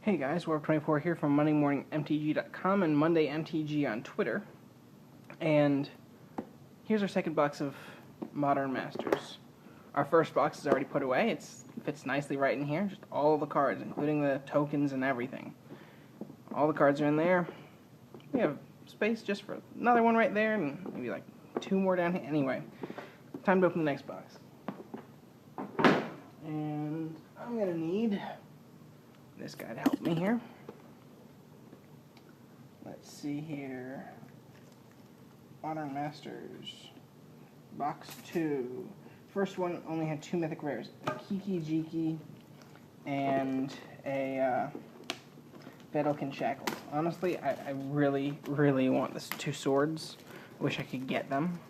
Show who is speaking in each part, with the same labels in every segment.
Speaker 1: Hey guys, Warp24 here from MondayMorningMTG.com and MondayMTG on Twitter. And here's our second box of Modern Masters. Our first box is already put away. It fits nicely right in here. Just all the cards, including the tokens and everything. All the cards are in there. We have space just for another one right there and maybe like two more down here. Anyway, time to open the next box. And I'm going to need this guy to help me here. Let's see here. Modern Masters. Box 2. First one only had 2 mythic rares. A Kiki Jiki and a Vedalken Shackles. Honestly, I really, really want this 2 swords. I wish I could get them.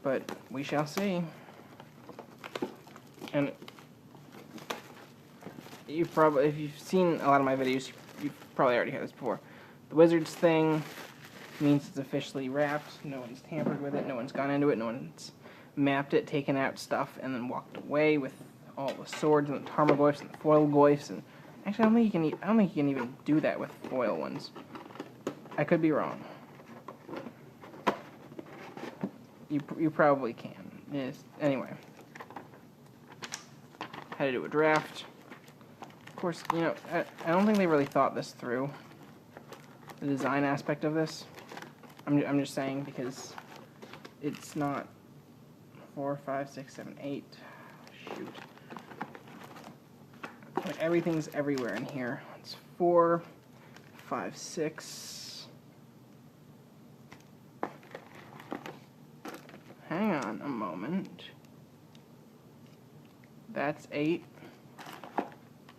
Speaker 1: But we shall see. And if you've seen a lot of my videos, you've probably already heard this before. The Wizards thing means it's officially wrapped. No one's tampered with it. No one's gone into it. No one's mapped it, taken out stuff, and then walked away with all the swords and the Tarmogoyfs and the foil goyfs. And actually, I don't think you can even do that with foil ones. I could be wrong. You probably can. Yes. Anyway, had to do a draft. Of course, you know, I don't think they really thought this through, the design aspect of this. I'm just saying because it's not 4, 5, 6, 7, 8. Shoot. Like everything's everywhere in here. It's 4, 5, 6. Hang on a moment. That's 8.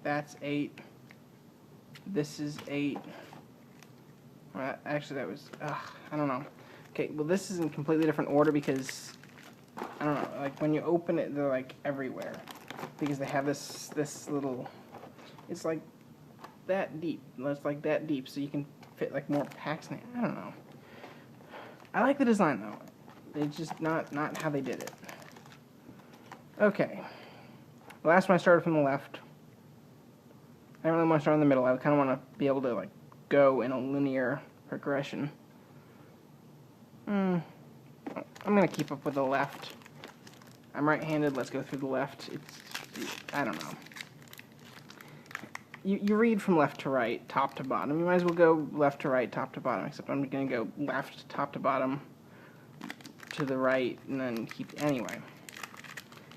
Speaker 1: That's 8. This is 8. Well, actually, that was... I don't know. Okay, well, this is in completely different order because... I don't know. Like, when you open it, they're, like, everywhere. Because they have this little... It's, like, that deep. It's, like, that deep, so you can fit, like, more packs in it. I don't know. I like the design, though. It's just not how they did it. Okay. The last one I started from the left. I don't really want to start in the middle. I kind of want to be able to like go in a linear progression. I'm going to keep up with the left. I'm right-handed. Let's go through the left. I don't know. You read from left to right, top to bottom. You might as well go left to right, top to bottom, except I'm going to go left, top to bottom, to the right, and then keep... Anyway.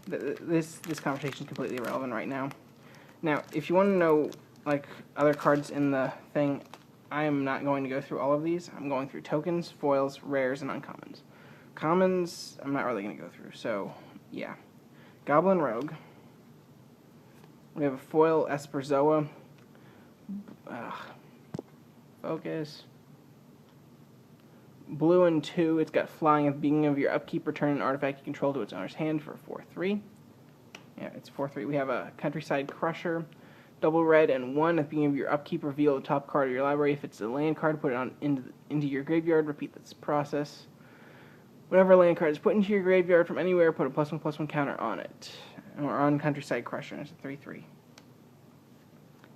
Speaker 1: This conversation is completely irrelevant right now. Now, if you want to know, like, other cards in the thing, I am not going to go through all of these. I'm going through tokens, foils, rares, and uncommons. Commons, I'm not really going to go through, so, yeah. Goblin Rogue. We have a foil Esperzoa. Focus. Blue and 2, it's got flying at the beginning of your upkeep. Return an artifact you control to its owner's hand for 4/3. Yeah, it's 4/3. We have a Countryside Crusher. Double red and 1 at the beginning of your upkeep. Reveal the top card of your library. If it's a land card, put it into your graveyard. Repeat this process. Whenever a land card is put into your graveyard from anywhere, put a +1/+1 counter on it. Or on Countryside Crusher, and it's a 3/3.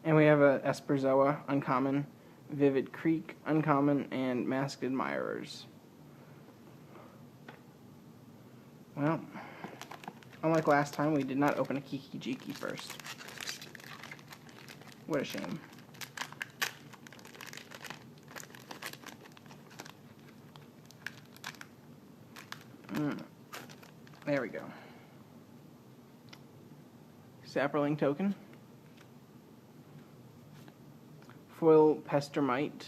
Speaker 1: And we have a Esperzoa, uncommon. Vivid Creek, uncommon, and Masked Admirers. Well, unlike last time, we did not open a Kiki Jiki first. What a shame. There we go. Sapperling token. Foil Pestermite.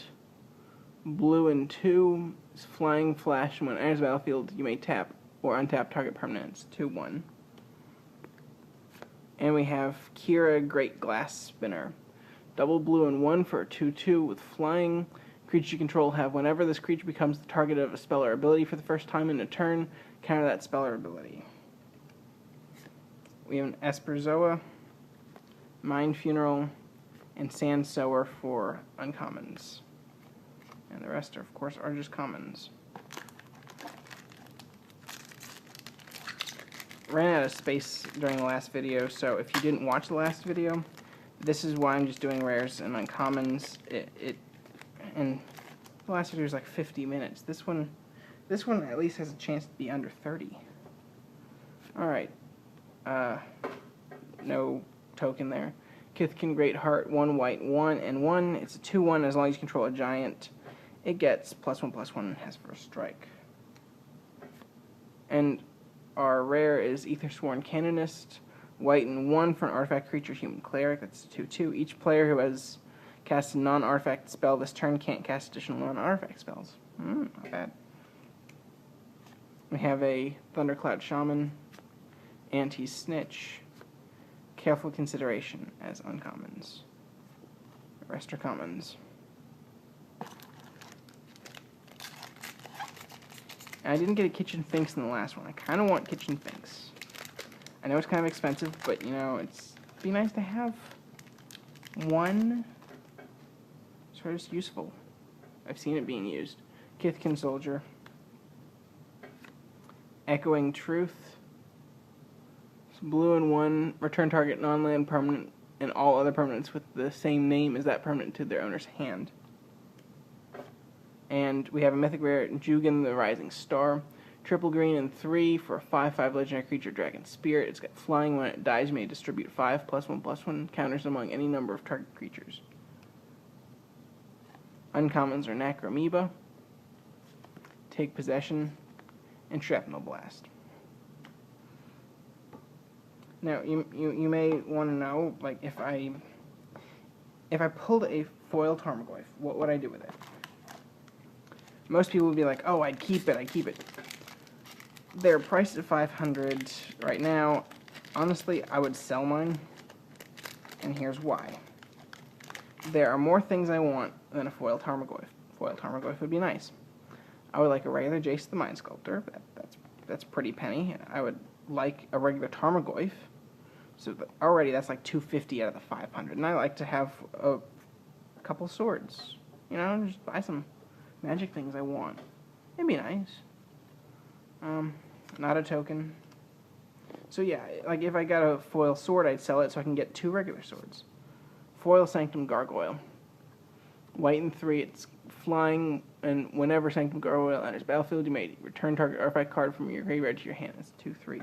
Speaker 1: Blue and 2. Flying Flash. When it enters the battlefield, you may tap or untap target permanents. 2/1. And we have Kira Great Glass Spinner. Double blue and 1 for a 2/2 with flying. Creature you control have whenever this creature becomes the target of a spell or ability for the first time in a turn, counter that spell or ability. We have an Esperzoa, Mind Funeral, and Sand Sower for uncommons. And the rest, of course, are just commons. ran out of space during the last video, so if you didn't watch the last video, This is why I'm just doing rares and uncommons. And the last video was like 50 minutes. This one at least has a chance to be under 30. All right. No token there. Kithkin Greatheart, 1 white, 1 and 1. It's a 2/1 as long as you control a giant. It gets +1/+1 and has first strike. And our rare is Aethersworn Canonist, white and 1 for an artifact creature human cleric. That's 2/2. Each player who has cast a non-artifact spell this turn can't cast additional non-artifact spells. Not bad. We have a Thundercloud Shaman, Anti-Snitch, Careful Consideration as uncommons. The rest are commons. I didn't get a Kitchen Finks in the last one. I kind of want Kitchen Finks. I know it's kind of expensive, but, you know, it'd be nice to have one sort of useful. I've seen it being used. Kithkin Soldier. Echoing Truth. It's blue and 1. Return target non-land permanent and all other permanents with the same name as that permanent to their owner's hand. And we have a mythic rare, Jugan the Rising Star. Triple green and 3 for a 5/5 legendary creature, Dragon Spirit. It's got flying. When it dies, you may distribute 5 +1/+1 counters among any number of target creatures. Uncommons are Necromoeba, Take Possession, and Shrapnel Blast. Now, you may want to know, like, if I pulled a foil Tarmogoyf, what would I do with it? Most people would be like, oh, I'd keep it. They're priced at 500 right now. Honestly, I would sell mine, and here's why. There are more things I want than a foil Tarmogoyf. Foil Tarmogoyf would be nice. I would like a regular Jace the Mind Sculptor. That's pretty penny. I would like a regular Tarmogoyf. So already that's like 250 out of the 500. And I like to have a couple swords. You know, just buy some magic things I want. It'd be nice. Not a token. So yeah, like if I got a foil sword, I'd sell it so I can get 2 regular swords. Foil Sanctum Gargoyle. White and 3, it's flying, and whenever Sanctum Gargoyle enters battlefield, you may return target artifact card from your graveyard to your hand. It's 2/3.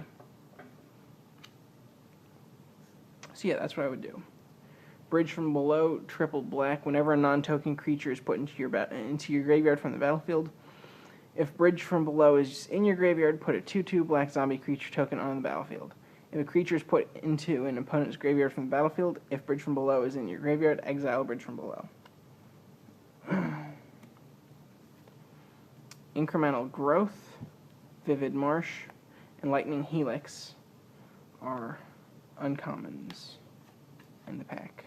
Speaker 1: So yeah, that's what I would do. Bridge from Below, triple black. Whenever a non-token creature is put into your graveyard from the battlefield, if Bridge from Below is in your graveyard, put a 2/2 black zombie creature token on the battlefield. If a creature is put into an opponent's graveyard from the battlefield, if Bridge from Below is in your graveyard, exile Bridge from Below. Incremental Growth, Vivid Marsh, and Lightning Helix are uncommons in the pack.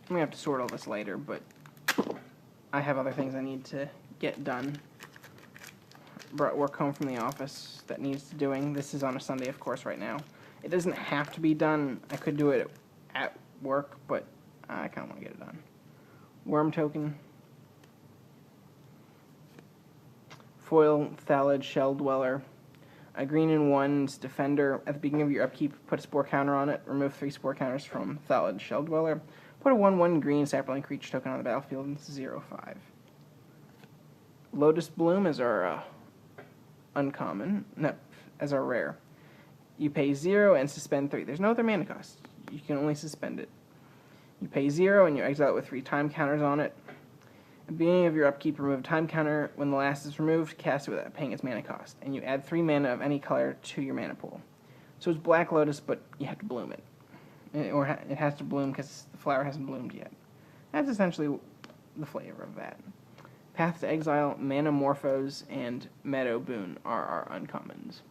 Speaker 1: I'm going to have to sort all this later, but I have other things I need to get done. Brought work home from the office that needs doing. This is on a Sunday, of course, right now. It doesn't have to be done. I could do it at work, but I kind of want to get it done. Worm token. Foil Thalid Shell Dweller. A green and 1's Defender. At the beginning of your upkeep, put a spore counter on it. Remove 3 spore counters from Thalid Shell Dweller. Put a 1/1 green sapling creature token on the battlefield, and it's 0/5. Lotus Bloom is our uncommon. No, as our rare. You pay 0 and suspend 3. There's no other mana cost. You can only suspend it. You pay 0 and you exile it with 3 time counters on it. At the beginning of your upkeep, remove a time counter. When the last is removed, cast it without paying its mana cost. And you add 3 mana of any color to your mana pool. So it's Black Lotus, but you have to bloom it. Or it has to bloom because the flower hasn't bloomed yet. That's essentially the flavor of that. Path to Exile, Manamorphose, and Meadow Boon are our uncommons.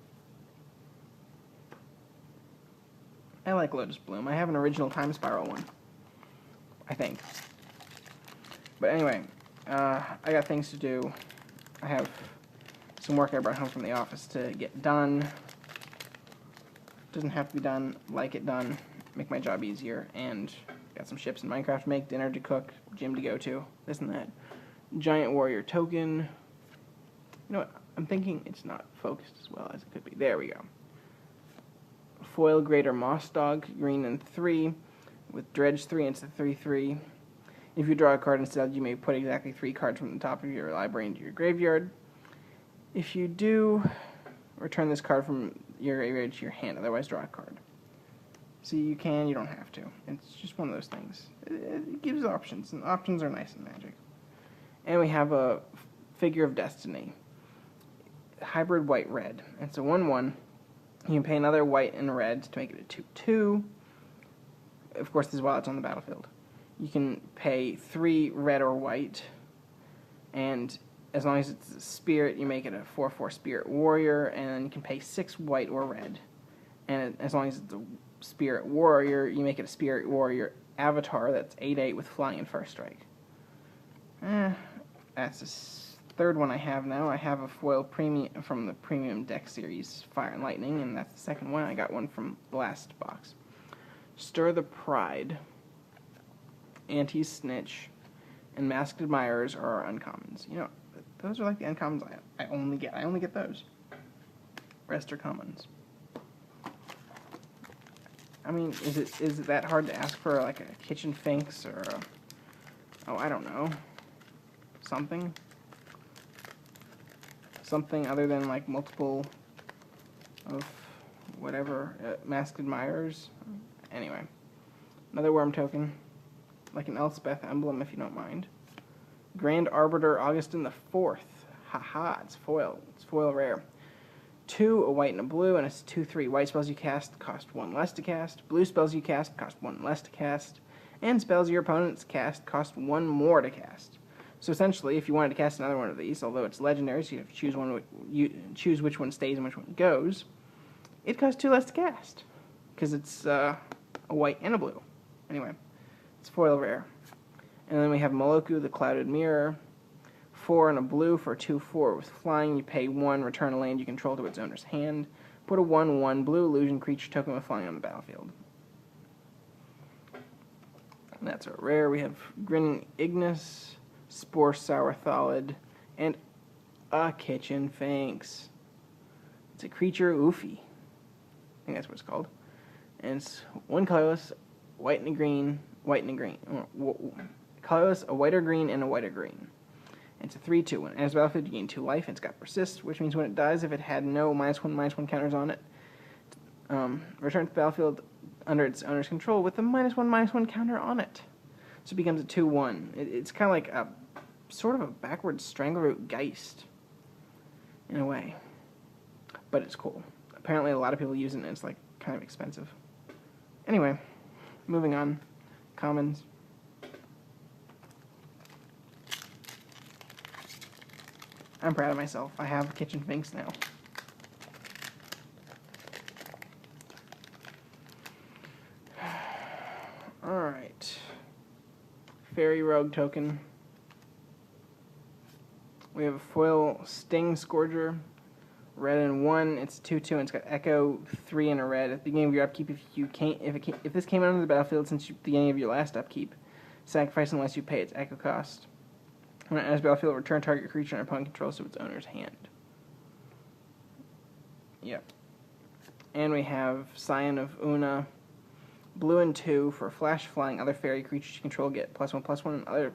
Speaker 1: I like Lotus Bloom. I have an original Time Spiral one, I think. But anyway, I got things to do. I have some work I brought home from the office to get done. Doesn't have to be done. Like it done. Make my job easier. And got some ships in Minecraft to make, dinner to cook, gym to go to, this and that. Giant Warrior token. You know what? I'm thinking it's not focused as well as it could be. There we go. Foil Greater Moss Dog, green and 3, with Dredge 3, and it's a 3/3. If you draw a card instead, you may put exactly 3 cards from the top of your library into your graveyard. If you do, return this card from your graveyard to your hand, otherwise draw a card. So you don't have to. It's just one of those things. It gives options, and options are nice in Magic. And we have a Figure of Destiny. Hybrid white-red. It's a 1/1. You can pay another white and red to make it a 2/2. Of course, this is while it's on the battlefield. You can pay 3 red or white, and as long as it's a spirit, you make it a 4/4 spirit warrior, and then you can pay 6 white or red. And as long as it's a spirit warrior, you make it a spirit warrior avatar that's 8/8 with flying and first strike. That's the third one I have now. I have a foil premium from the premium deck series, Fire and Lightning, and that's the second one. I got one from the last box. Stir the Pride, Anti-Snitch, and Masked Admirers are our uncommons. You know, those are like the uncommons I only get. I only get those. Rest are commons. I mean, is it that hard to ask for like a Kitchen Finks or I don't know, something other than like multiple of whatever Masked Admirers. Anyway, another worm token, like an Elspeth emblem if you don't mind. Grand Arbiter Augustin the 4th. Haha, it's foil. It's foil rare. 2, a white and a blue, and it's 2/3. White spells you cast cost 1 less to cast. Blue spells you cast cost 1 less to cast. And spells your opponents cast cost 1 more to cast. So essentially, if you wanted to cast another one of these, although it's legendary, so you have to choose one. You choose which one stays and which one goes. It costs 2 less to cast because it's a white and a blue. Anyway, it's foil rare. And then we have Moloku, the Clouded Mirror. 4 and a blue for 2/4 with flying. You pay 1, return a land you control to its owner's hand. Put a 1/1 blue illusion creature token with flying on the battlefield. And that's a rare. We have Grinning Ignis, Spore Sour Thalid, and a Kitchen Finks. It's a creature, Oofy. I think that's what it's called. And it's 1 colorless, white and a green, white and a green. Colorless, a white or green, and a white or green. It's a 3/2. When it enters the battlefield, you gain 2 life, and it's got Persist, which means when it dies, if it had no -1/-1 counters on it, return to the battlefield under its owner's control with a -1/-1 counter on it. So it becomes a 2/1. It's kind of like a sort of a backwards Strangleroot Geist, in a way. But it's cool. Apparently a lot of people use it, and it's like kind of expensive. Anyway, moving on. Commons. I'm proud of myself. I have Kitchen Finks now. Alright. Fairy Rogue token. We have a foil Sting Scourger. Red and 1. It's 2/2 and it's got Echo 3 and a red. At the beginning of your upkeep, if this came out of the battlefield since the beginning of your last upkeep, sacrifice unless you pay its Echo cost. When it enters the battlefield, return target creature and opponent controls to its owner's hand. Yep. And we have Scion of Una. Blue and 2 for flash flying. Other fairy creatures you control get +1/+1. And other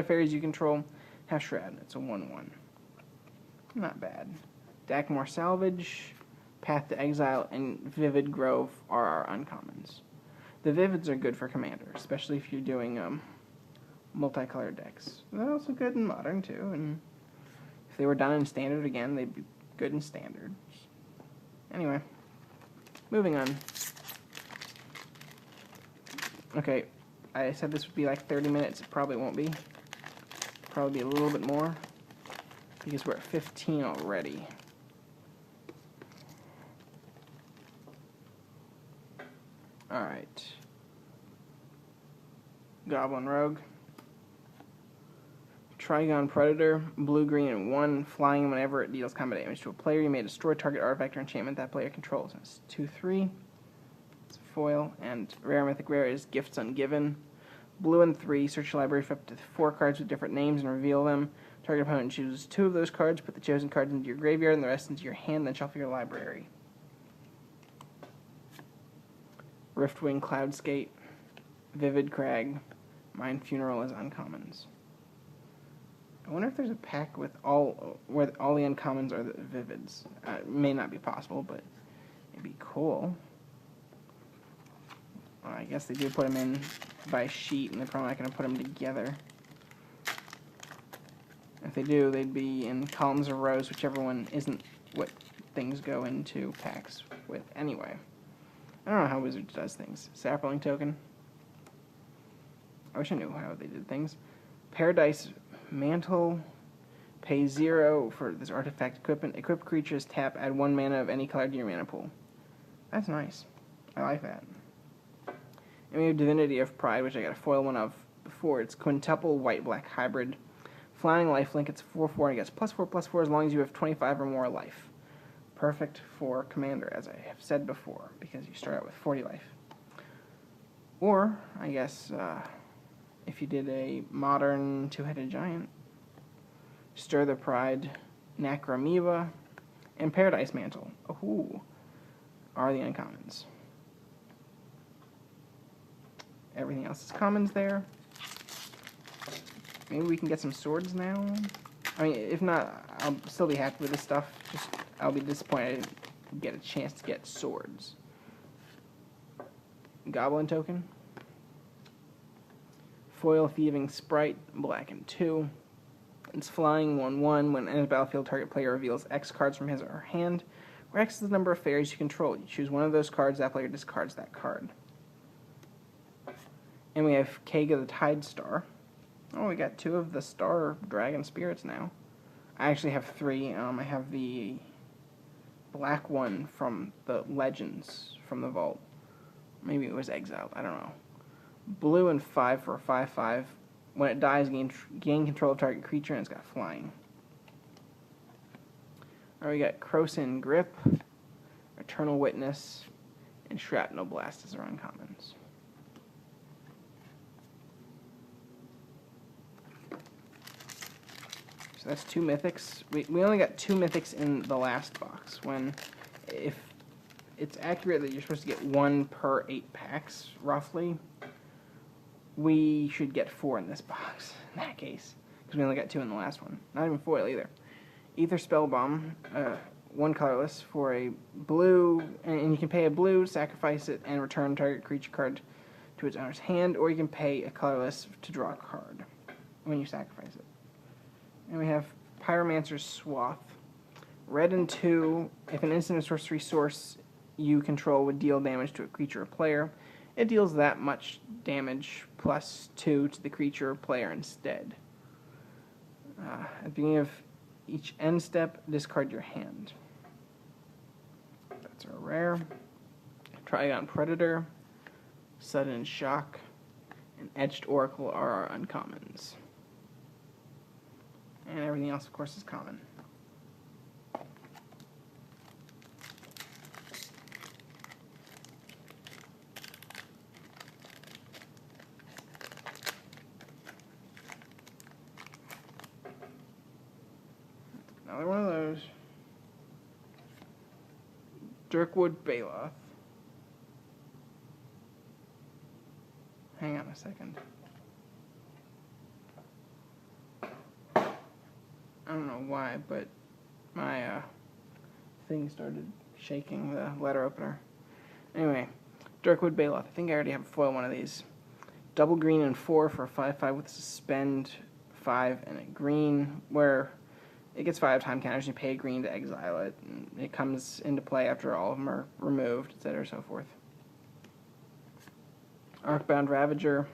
Speaker 1: fairies you control have Shroud. It's a 1/1. Not bad. Dakmor Salvage, Path to Exile, and Vivid Grove are our uncommons. The Vivids are good for Commander, especially if you're doing multicolored decks. They're also good in Modern, too, and if they were done in Standard again, they'd be good in Standard. Anyway, moving on. Okay, I said this would be like 30 minutes. It probably won't be. Probably be a little bit more, because we're at 15 already. Alright. Goblin Rogue. Trigon Predator, blue, green, and 1, flying whenever it deals combat damage to a player. You may destroy target artifact or enchantment that player controls. It's 2/3. It's a foil, and rare mythic rare is Gifts Ungiven. Blue and 3, search your library for up to 4 cards with different names and reveal them. Target opponent chooses 2 of those cards, put the chosen cards into your graveyard and the rest into your hand, then shuffle your library. Riftwing Cloudskate, Vivid Crag, Mind Funeral as uncommons. I wonder if there's a pack with where all the uncommons are the Vivids. It may not be possible, but it'd be cool. Well, I guess they do put them in by sheet, and they're probably not going to put them together. If they do, they'd be in columns or rows, whichever one isn't what things go into packs with anyway. I don't know how Wizards does things. Sapperling token. I wish I knew how they did things. Paradise Mantle. Pay 0 for this artifact equipment. Equip creatures, tap, add 1 mana of any color to your mana pool. That's nice. I like that. And we have Divinity of Pride, which I got a foil one of before. It's quintuple white-black hybrid. Flying lifelink. It's 4/4 and it gets +4/+4 as long as you have 25 or more life. Perfect for Commander, as I have said before, because you start out with 40 life. Or, I guess, if you did a modern 2-headed giant, Stir the Pride, Necroamoeba, and Paradise Mantle. Ooh, are the uncommons. Everything else is commons there. Maybe we can get some swords now. I mean, if not, I'll still be happy with this stuff. Just I'll be disappointed I didn't get a chance to get swords. Goblin token. Foil Thieving Sprite, black and 2. It's flying 1/1. When enters the battlefield, target player reveals X cards from his or her hand, where X is the number of fairies you control. You choose one of those cards, that player discards that card. And we have Kega the Tide Star. Oh, we got 2 of the Star Dragon Spirits now. I actually have 3. I have the black one from the Legends from the vault. Maybe it was exiled. I don't know. Blue and 5 for a 5/5. When it dies, gain control of target creature, and it's got flying. Alright, we got Krosan Grip, Eternal Witness, and Shrapnel Blast as our uncommons. So that's 2 mythics. We only got 2 mythics in the last box. If it's accurate that you're supposed to get 1 per 8 packs, roughly, we should get 4 in this box, in that case. Because we only got 2 in the last one. Not even foil either. Ether Spellbomb, 1 colorless for a blue, and you can pay a blue, sacrifice it, and return target creature card to its owner's hand, or you can pay a colorless to draw a card when you sacrifice it. And we have Pyromancer's Swath. Red and 2, if an instant or sorcery source you control would deal damage to a creature or player, it deals that much damage +2 to the creature or player instead. At the beginning of each end step, discard your hand. That's our rare. Trigon Predator, Sudden Shock, and Etched Oracle are our uncommons. And everything else, of course, is common. Another one of those. Dirkwood Baloth. Hang on a second. I don't know why, but my thing started shaking the letter opener. Anyway, Dirkwood Baloth. I think I already have a foil one of these. Double green and 4 for a 5/5 with suspend 5 and a green, where it gets 5 time counters, and you pay a green to exile it, and it comes into play after all of them are removed, etc. so forth. Arcbound Ravager.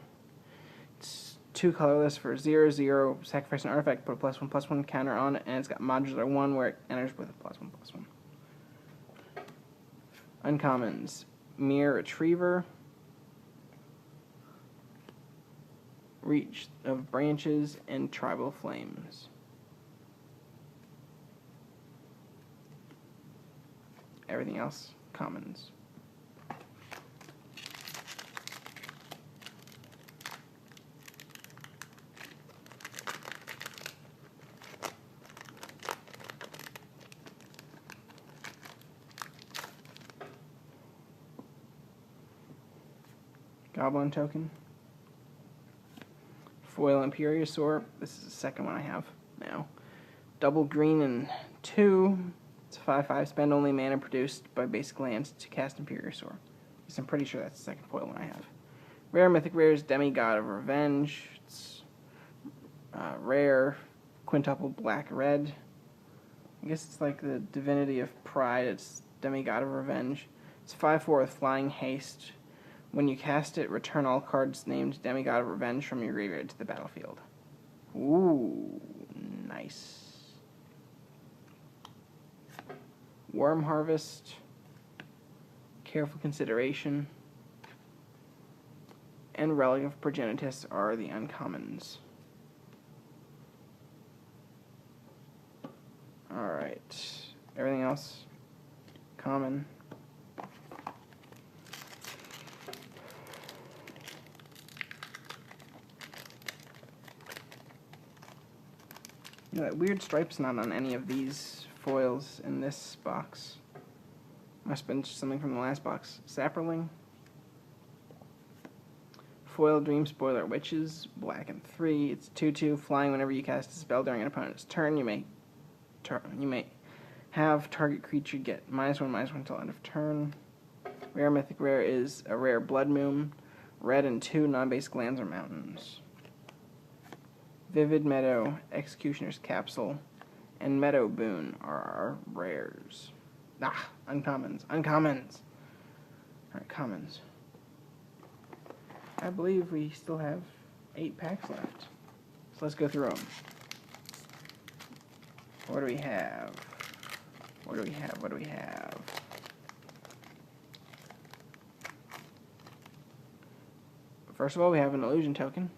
Speaker 1: It's 2 colorless for 0/0, sacrifice an artifact, put a +1/+1 counter on it, and it's got modular 1 where it enters with a +1/+1. Uncommons. Mere Retriever. Reach of Branches, and Tribal Flames. Everything else, commons. Goblin token. Foil Imperiosaur. This is the second one I have now. Double green and 2. It's a 5/5. Spend only mana produced by basic lands to cast Imperiosaur. Because I'm pretty sure that's the second foil one I have. Rare Mythic Rares, Demigod of Revenge. It's rare, quintuple black red. I guess it's like the Divinity of Pride. It's Demigod of Revenge. It's 5/4 with Flying Haste. When you cast it, return all cards named Demigod of Revenge from your graveyard to the battlefield. Ooh, nice. Worm Harvest. Careful Consideration. And Relic of Progenitus are the uncommons. Alright. Everything else? Common. You know, that weird stripe's not on any of these foils in this box. Must have been something from the last box. Sapperling. Foil Dream Spoiler Witches, black and 3. It's 2/2, flying whenever you cast a spell during an opponent's turn. You may have target creature get -1/-1 until end of turn. Rare Mythic Rare is a rare Blood Moon, red and 2 non-basic lands or mountains. Vivid Meadow, Executioner's Capsule, and Meadow Boon are our rares. Uncommons. Uncommons! Alright, commons. I believe we still have 8 packs left. So let's go through them. What do we have? What do we have? What do we have? First of all, we have an illusion token.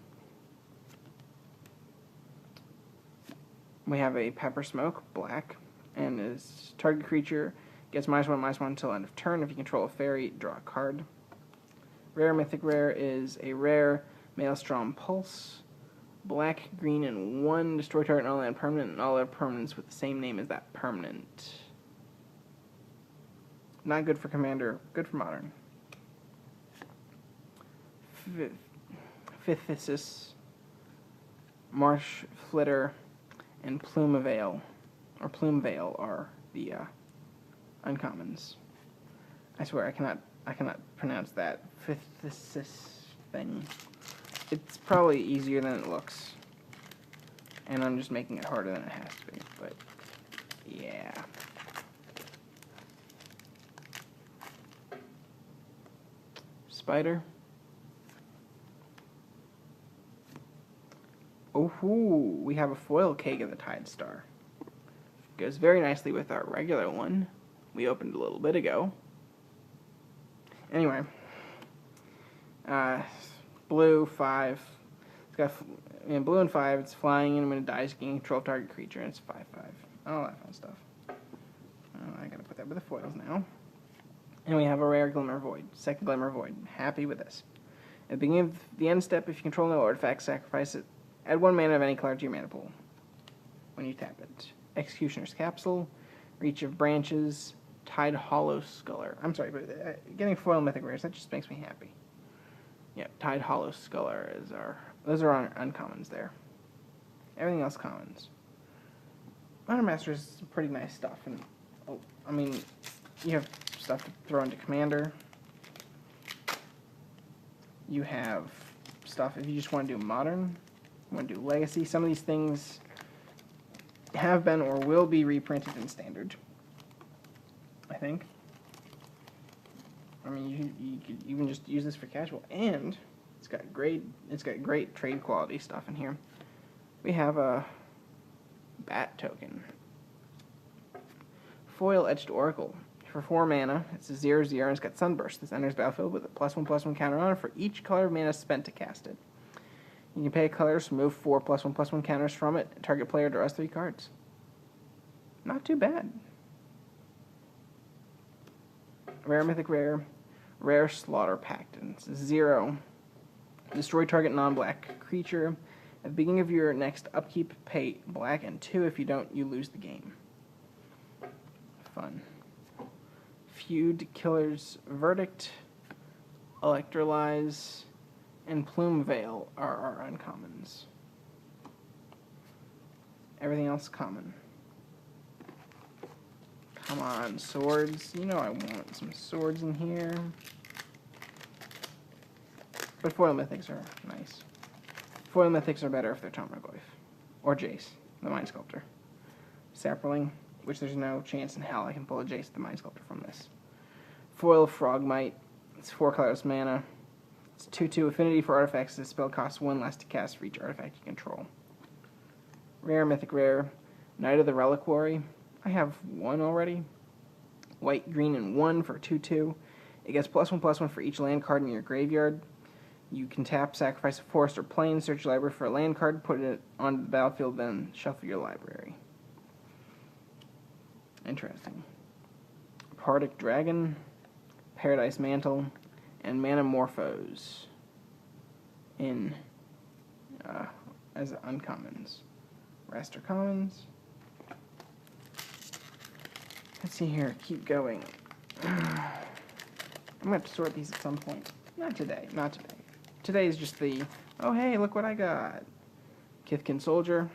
Speaker 1: We have a Pepper Smoke, black, and is target creature gets -1/-1 until end of turn. If you control a fairy, draw a card. Rare Mythic Rare is a rare Maelstrom Pulse, black, green, and 1. Destroy target non-land permanent and all other permanents with the same name as that permanent. Not good for Commander, good for Modern. Phthisis, Marsh Flitter, and Plume Veil are the uncommons. I swear I cannot pronounce that Phthisis thing. It's probably easier than it looks, and I'm just making it harder than it has to be. But yeah. Spider. Oh, we have a foil Cake of the Tide Star. Goes very nicely with our regular one we opened a little bit ago. Anyway, blue 5. It's got blue and 5. It's flying, and when it dies, you can control target creature, and it's 5/5. All that fun stuff. I gotta put that with the foils now. And we have a rare Glimmer Void, second Glimmer Void. Happy with this. At the beginning of the end step, if you control no artifact, sacrifice it. Add 1 mana of any color to your mana pool when you tap it. Executioner's Capsule, Reach of Branches, Tide Hollow Sculler. I'm sorry, but getting foil Mythic Rares, that just makes me happy. Yeah, Tide Hollow Sculler is those are our uncommons there. Everything else commons. Modern Masters is some pretty nice stuff, and I mean, you have stuff to throw into Commander. You have stuff if you just want to do Modern. You want to do Legacy. Some of these things have been or will be reprinted in Standard, I think. I mean, you could even just use this for casual, and it's got great trade quality stuff in here. We have a Bat token, Foil Etched Oracle. For 4 mana, it's a 0/0, and it's got Sunburst. This enters battlefield with a +1/+1 counter on it for each color of mana spent to cast it. You can pay a color, so remove 4 +1/+1 counters from it. Target player draws 3 cards. Not too bad. Rare Mythic Rare, Rare Slaughter Pact. It's 0. Destroy target non-black creature. At the beginning of your next upkeep, pay black and 2. If you don't, you lose the game. Fun. Feud Killer's Verdict, Electrolyze, and Plume Veil are our uncommons. Everything else common. Come on, swords. You know I want some swords in here. But foil mythics are nice. Foil mythics are better if they're Tarmogoyf. Or Jace, the Mind Sculptor. Sapperling, which there's no chance in hell I can pull a Jace the Mind Sculptor from this. Foil Frogmite. It's 4 colorless mana. It's 2/2 affinity for artifacts. This spell costs 1 less to cast for each artifact you control. Rare, mythic rare. Knight of the Reliquary. I have 1 already. White, green, and 1 for 2/2. It gets +1/+1 for each land card in your graveyard. You can tap, sacrifice a forest or plain, search your library for a land card, put it onto the battlefield, then shuffle your library. Interesting. Pardic Dragon, Paradise Mantle, and Manamorphose in as uncommons. Rest are commons. Let's see here. Keep going. I'm going to have to sort these at some point. Not today. Not today. Today is just the, oh hey, look what I got. Kithkin Soldier.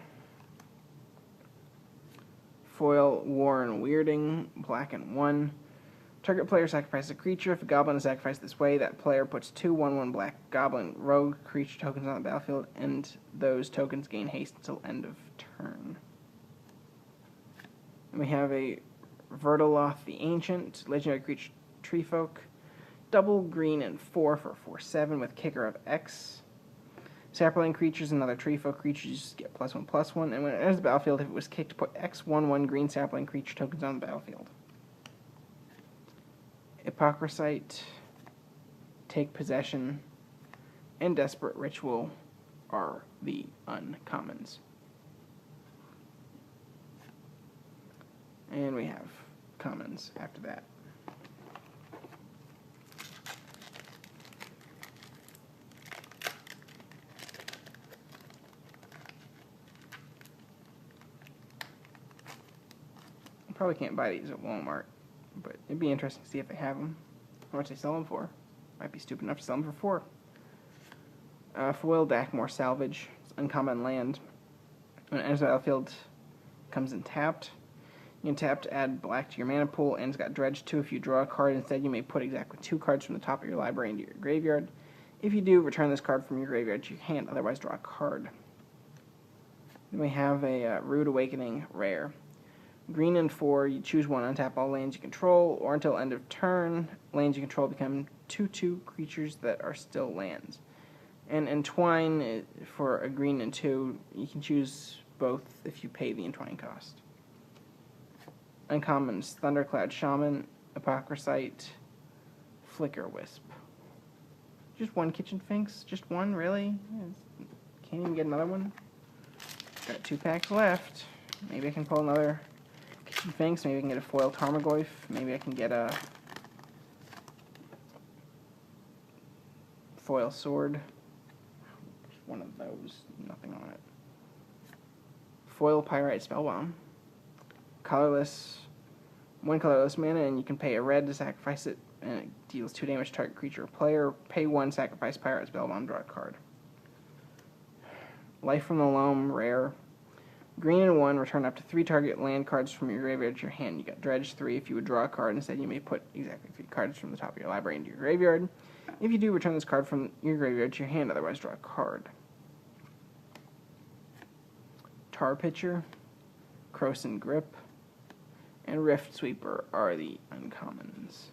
Speaker 1: Foil Warren Weirding. Black and 1. Target player sacrifices a creature. If a goblin is sacrificed this way, that player puts 2 1/1 black goblin rogue creature tokens on the battlefield, and those tokens gain haste until end of turn. And we have a Verdaloth the Ancient, legendary creature Treefolk. Double green and 4 for 4/7 with kicker of X. Sapperling creatures and other Treefolk creatures get +1/+1, and when it enters the battlefield, if it was kicked, put X 1/1 green sapling creature tokens on the battlefield. Hypocrisite, Take Possession, and Desperate Ritual are the uncommons. And we have commons after that. You probably can't buy these at Walmart, but it'd be interesting to see if they have them. How much they sell them for. Might be stupid enough to sell them for 4. Foil Dakmor Salvage. It's uncommon land. When it enters the battlefield, it comes in tapped. You can tap to add black to your mana pool, and it's got Dredge 2 if you draw a card. Instead, you may put exactly 2 cards from the top of your library into your graveyard. If you do, return this card from your graveyard to your hand, otherwise draw a card. Then we have a Rude Awakening Rare. Green and 4, you choose 1, untap all lands you control, or until end of turn, lands you control become 2/2 creatures that are still lands. And Entwine, for a green and 2, you can choose both if you pay the Entwine cost. Uncommons, Thundercloud Shaman, Hypocrisite, Flicker Wisp. Just 1 Kitchen Finks? Just 1, really? Can't even get another one? Got 2 packs left. Maybe I can pull another Kitchen Finks. Maybe I can get a foil Tarmogoyf. Maybe I can get a foil Sword. Just one of those. Nothing on it. Foil Pyrite Spellbomb. Colorless. 1 colorless mana, and you can pay a red to sacrifice it, and it deals 2 damage to target creature or player. Pay 1, sacrifice Pyrite Spellbomb, draw a card. Life from the Loam, rare. Green and 1, return up to 3 target land cards from your graveyard to your hand. You got Dredge 3 if you would draw a card. Instead, you may put exactly 3 cards from the top of your library into your graveyard. If you do, return this card from your graveyard to your hand, otherwise draw a card. Tar Pitcher, Krosan Grip, and Rift Sweeper are the uncommons.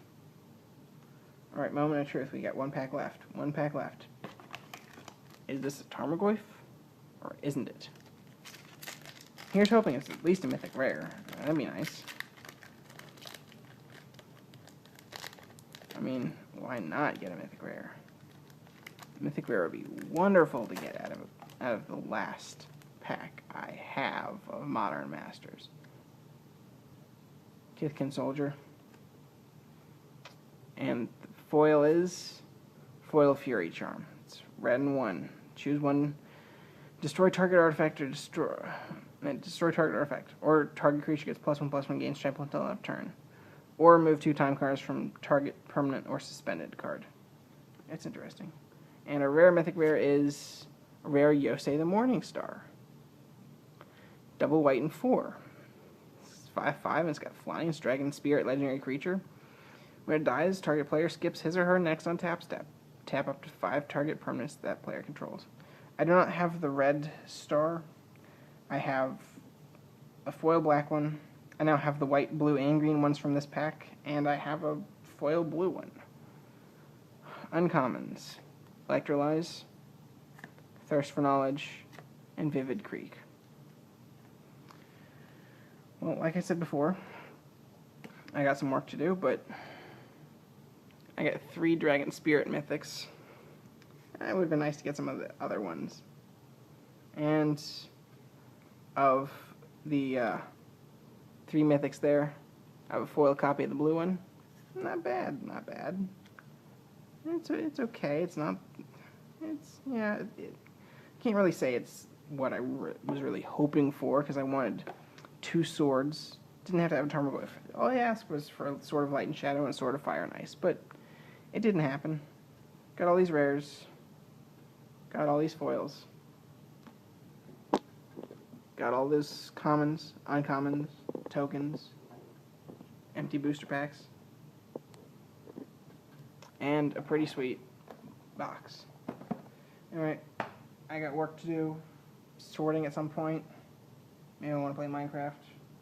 Speaker 1: Alright, moment of truth. We got 1 pack left. 1 pack left. Is this a Tarmogoyf? Or isn't it? Here's hoping it's at least a Mythic Rare. That'd be nice. I mean, why not get a Mythic Rare? Mythic Rare would be wonderful to get out of the last pack I have of Modern Masters. Kithkin Soldier. And the foil is Foil Fury Charm. It's red and 1. Choose 1. Destroy target artifact or destroy target artifact. Or target creature gets +1/+1 gains trample until end of turn. Or remove 2 time cards from target permanent or suspended card. That's interesting. And a rare mythic rare is a rare Yosei the Morning Star. Double white and 4. It's 5/5 and it's got flying. It's dragon spirit legendary creature. When it dies, target player skips his or her next untap step. Tap up to 5 target permanents that player controls. I do not have the red star. I have a foil black one. I now have the white, blue, and green ones from this pack, and I have a foil blue one. Uncommons: Electrolyze, Thirst for Knowledge, and Vivid Creek. Well, like I said before, I got some work to do, but I got 3 Dragon Spirit Mythics. It would have been nice to get some of the other ones. And of the 3 Mythics there, I have a foil copy of the blue one. Not bad, not bad. It's okay. It's not. Yeah. Can't really say it's what I was really hoping for, because I wanted 2 swords. Didn't have to have a Tarmogoyf. All I asked was for a Sword of Light and Shadow and a Sword of Fire and Ice, but it didn't happen. Got all these rares. Got all these foils. Got all those commons, uncommons, tokens, empty booster packs, and a pretty sweet box. Alright, I got work to do, sorting at some point. Maybe I want to play Minecraft.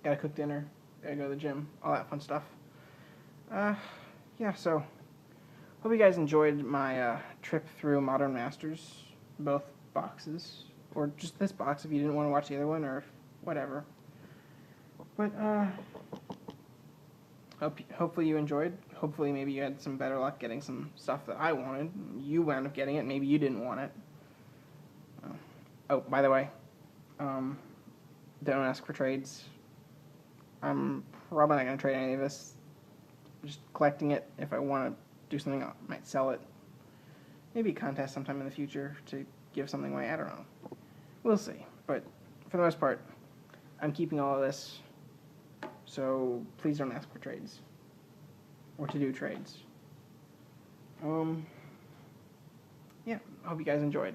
Speaker 1: Gotta cook dinner, gotta go to the gym, all that fun stuff. Yeah, so hope you guys enjoyed my trip through Modern Masters, both boxes, or just this box if you didn't want to watch the other one, or whatever. But hopefully you enjoyed. Hopefully maybe you had some better luck getting some stuff that I wanted. You wound up getting it, maybe you didn't want it. Oh, by the way, don't ask for trades. I'm probably not going to trade any of this. I'm just collecting it. If I want to do something, I might sell it. Maybe a contest sometime in the future to give something away. I don't know. We'll see. But for the most part, I'm keeping all of this. So please don't ask for trades. Or to do trades. Yeah, I hope you guys enjoyed.